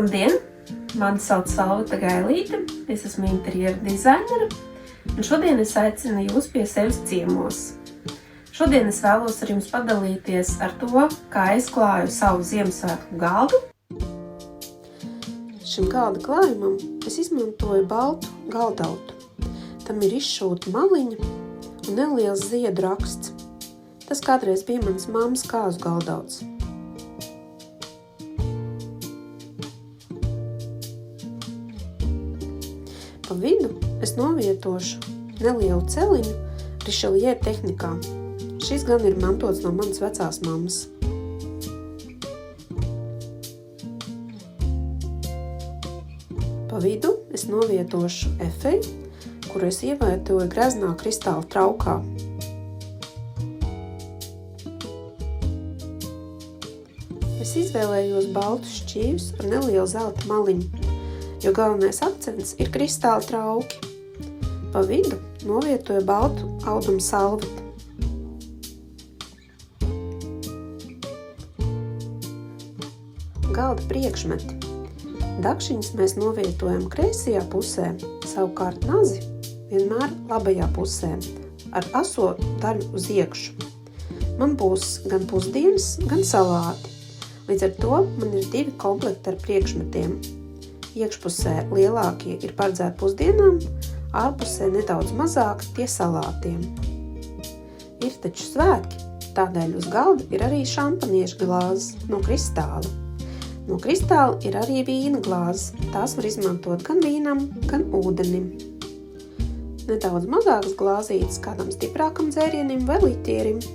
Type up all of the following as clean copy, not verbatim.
Labdien! Mani sauc Salvita Gailīte, es esmu interjera dizainere, un šodien es aicinu jūs pie sevis ciemos. Šodien es vēlos ar jums padalīties ar to, kā es klāju savu Ziemassvētku galdu. Šim galda klājumam es izmantoju baltu galdautu. Tam ir izšūta maliņa un neliels ziedu raksts. Tas kādreiz bija manas mammas kāzu galdauts. Pa vidu es novietošu nelielu celiņu Richelieu tehnikā. Šis gan ir mantots no manas vecās mammas. Pa vidu es novietošu efeju, kuru es ievietoju greznā kristāla traukā. Es izvēlējos baltus šķīvus ar nelielu zelta maliņu, jo galvenais akcents ir kristāla trauki. Pa vidu novietoju baltu audumu salvetu. Galda priekšmeti. Dakšiņas mēs novietojam kreisajā pusē, savukārt nazi vienmēr labajā pusē, ar aso daļu uz iekšu. Man būs gan pusdienas, gan salāti. Līdz ar to man ir 2 komplekti ar priekšmetiem. Iekšpusē lielākie ir paredzēti pusdienām, ārpusē nedaudz mazāk tie salātiem. Ir taču svētki, tādēļ uz galda ir arī šampaniešu glāzes no kristāla. No kristāla ir arī vīna glāzes, tās var izmantot gan vīnam, gan ūdenim. Nedaudz mazākas glāzītes kādam stiprākam dzērienim vai liķierim.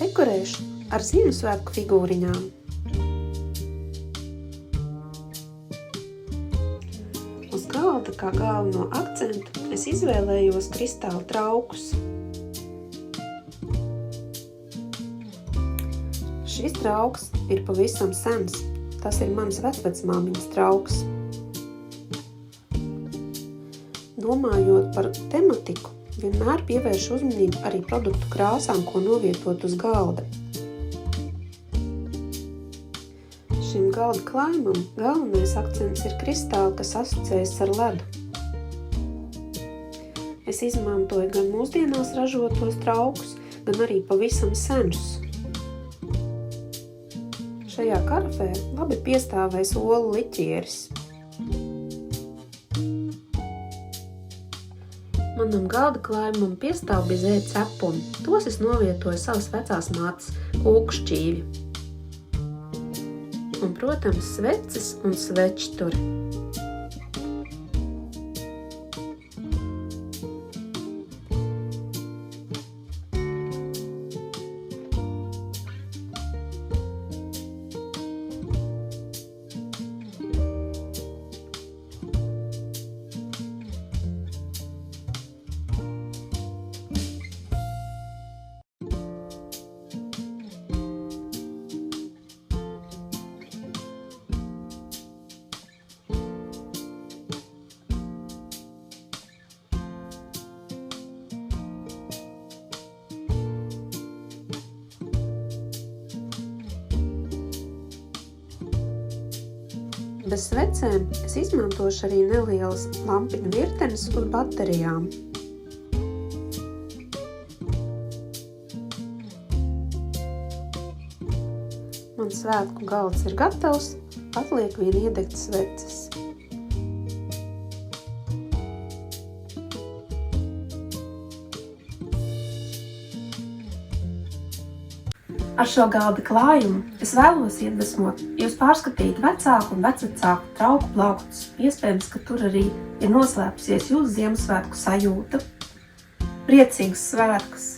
Dekorēšu ar Ziemassvētku figūriņām. Uz galda kā galveno akcentu es izvēlējos kristāla traukus. Šis trauks ir pavisam sens. Tas ir mans vecvecmāmiņas trauks. Domājot par tematiku, vienmēr pievēršu uzmanību arī produktu krāsām, ko novietot uz galda. Šim galda klājumam galvenais akcents ir kristāli, kas asociējas ar ledu. Es izmantoju gan mūsdienās ražotos traukus, gan arī pavisam senus. Šajā karafē labi piestāvēs olu liķieris. Manam galda klājumam piestāv bizē cepumi. Tos es novietoju savas vecās mātes kūku šķīvi. Un, protams, sveces un svečturi. Bez svecēm es izmantošu arī nelielas lampiņu virtenes un baterijām. Mans svētku galds ir gatavs, atliek vien iedegt sveces. Ar šo galda klājumu es vēlos iedvesmot jūs pārskatīt vecāku un vecvecāku trauku plauktus. Iespējams, ka tur arī ir noslēpusies jūsu Ziemassvētku sajūta. Priecīgus svētkus!